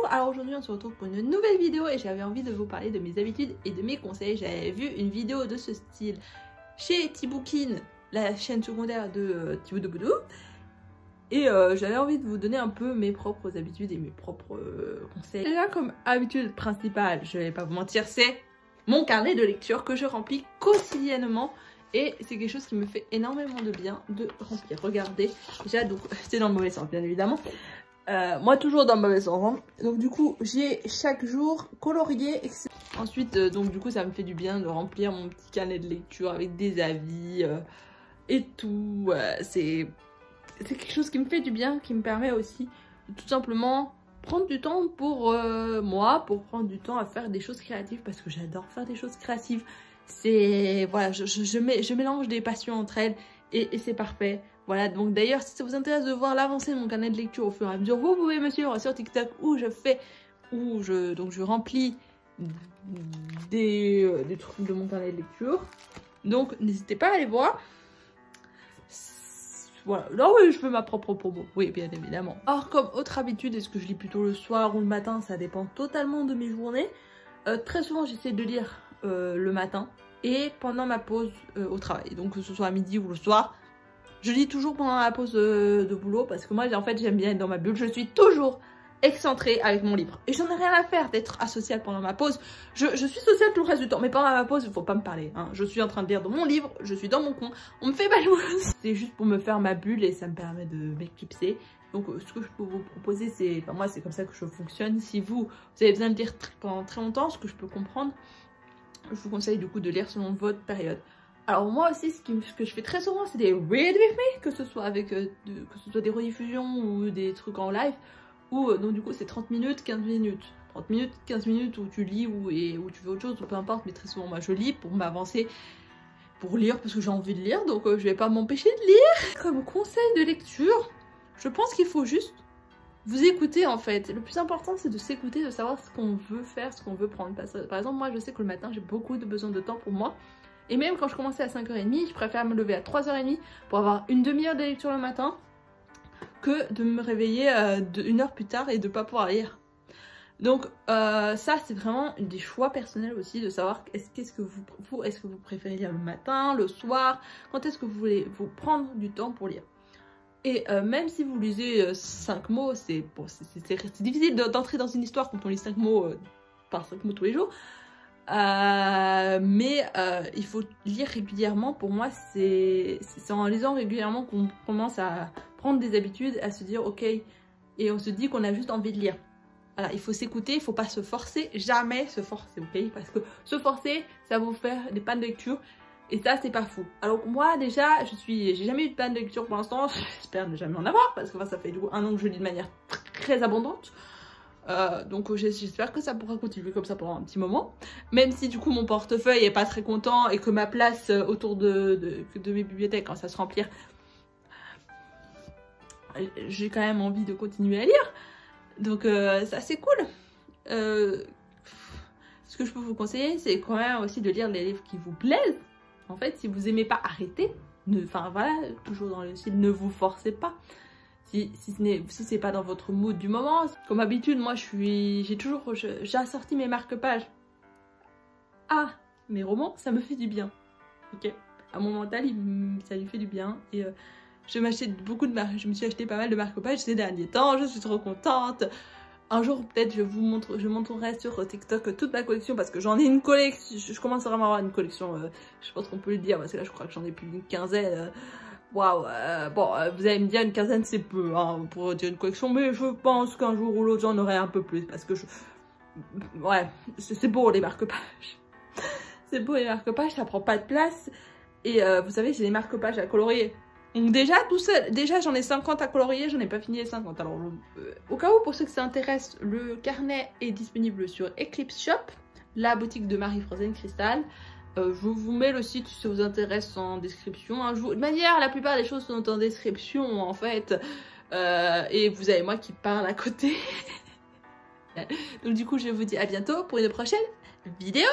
Alors aujourd'hui on se retrouve pour une nouvelle vidéo et j'avais envie de vous parler de mes habitudes et de mes conseils. J'avais vu une vidéo de ce style chez Thibautkin, la chaîne secondaire de Thibaut de Boudou. Et j'avais envie de vous donner un peu mes propres habitudes et mes propres conseils. Déjà comme habitude principale, je vais pas vous mentir, c'est mon carnet de lecture que je remplis quotidiennement. Et c'est quelque chose qui me fait énormément de bien de remplir. Regardez, déjà donc c'est dans le mauvais sens bien évidemment. Moi toujours dans le mauvais sens hein. Donc du coup j'ai chaque jour colorié, etc. Ensuite donc du coup ça me fait du bien de remplir mon petit carnet de lecture avec des avis et tout. C'est quelque chose qui me fait du bien, qui me permet aussi de tout simplement prendre du temps pour moi, pour prendre du temps à faire des choses créatives parce que j'adore faire des choses créatives. C'est voilà, je mélange des passions entre elles et c'est parfait. Voilà, donc d'ailleurs si ça vous intéresse de voir l'avancée de mon carnet de lecture au fur et à mesure, vous pouvez me suivre sur TikTok où je remplis des trucs de mon carnet de lecture. Donc n'hésitez pas à aller voir. Voilà, là oui je fais ma propre promo, oui bien évidemment. Or comme autre habitude, est-ce que je lis plutôt le soir ou le matin, ça dépend totalement de mes journées. Très souvent j'essaie de lire le matin et pendant ma pause au travail, donc que ce soit à midi ou le soir. Je lis toujours pendant la pause de boulot parce que moi en fait j'aime bien être dans ma bulle, je suis toujours excentrée avec mon livre et j'en ai rien à faire d'être asociale pendant ma pause. Je suis sociale tout le reste du temps mais pendant ma pause il faut pas me parler hein. Je suis en train de lire dans mon livre, je suis dans mon coin, on me fait pas jouer. C'est juste pour me faire ma bulle et ça me permet de m'éclipser. Donc ce que je peux vous proposer c'est, enfin, moi c'est comme ça que je fonctionne. Si vous avez besoin de lire pendant très longtemps, ce que je peux comprendre, je vous conseille du coup de lire selon votre période. Alors moi aussi ce que je fais très souvent c'est des read with me, que ce soit avec que ce soit des rediffusions ou des trucs en live, ou donc du coup c'est 30 minutes, 15 minutes. 30 minutes, 15 minutes où tu lis ou tu fais autre chose, ou peu importe, mais très souvent moi je lis pour m'avancer, pour lire parce que j'ai envie de lire, donc je vais pas m'empêcher de lire. Comme conseil de lecture, je pense qu'il faut juste vous écouter en fait. Le plus important c'est de s'écouter, de savoir ce qu'on veut faire, ce qu'on veut prendre. Par exemple moi je sais que le matin j'ai beaucoup de besoin de temps pour moi. Et même quand je commençais à 5h30, je préfère me lever à 3h30 pour avoir une demi-heure de lecture le matin que de me réveiller une heure plus tard et de pas pouvoir lire. Donc ça c'est vraiment des choix personnels aussi de savoir est-ce que vous préférez lire le matin, le soir, quand est-ce que vous voulez vous prendre du temps pour lire. Et même si vous lisez 5 mots, c'est difficile d'entrer dans une histoire quand on lit 5 mots par 5 mots tous les jours. Mais il faut lire régulièrement. Pour moi c'est en lisant régulièrement qu'on commence à prendre des habitudes, à se dire ok, et on se dit qu'on a juste envie de lire. Voilà, il faut s'écouter, il faut pas se forcer, jamais se forcer, ok, parce que se forcer ça va vous faire des pannes de lecture et ça c'est pas fou. Alors moi déjà j'ai jamais eu de panne de lecture pour l'instant, j'espère ne jamais en avoir parce que ça fait du coup 1 an que je lis de manière très abondante. Donc j'espère que ça pourra continuer comme ça pendant un petit moment, même si du coup mon portefeuille est pas très content et que ma place autour de mes bibliothèques quand ça se remplir, j'ai quand même envie de continuer à lire, donc ça c'est cool. Ce que je peux vous conseiller c'est quand même aussi de lire les livres qui vous plaisent. En fait si vous aimez pas, arrêtez, enfin voilà, toujours dans le style ne vous forcez pas. Si c'est pas dans votre mood du moment. Comme habitude, moi j'ai assorti mes marque-pages à mes romans, ça me fait du bien. Ok, à mon mental, ça lui fait du bien. Et je me suis acheté pas mal de marque-pages ces derniers temps, je suis trop contente. Un jour peut-être je montrerai sur TikTok toute ma collection parce que j'en ai une collection, je commence vraiment à avoir une collection, je pense qu'on peut le dire parce que là je crois que j'en ai plus d'une quinzaine. Waouh, bon, vous allez me dire une quinzaine c'est peu hein, pour dire une collection, mais je pense qu'un jour ou l'autre j'en aurai un peu plus parce que ouais, c'est beau les marque-pages. C'est beau les marque-pages, ça prend pas de place et vous savez j'ai des marque-pages à colorier. Donc déjà tout seul, déjà j'en ai 50 à colorier, j'en ai pas fini les 50. Alors au cas où pour ceux que ça intéresse, le carnet est disponible sur Eclipse Shop, la boutique de Marie-Frozen Cristal. Je vous mets le site si ça vous intéresse en description. De manière, la plupart des choses sont en description en fait. Et vous avez moi qui parle à côté. Donc du coup, je vous dis à bientôt pour une prochaine vidéo.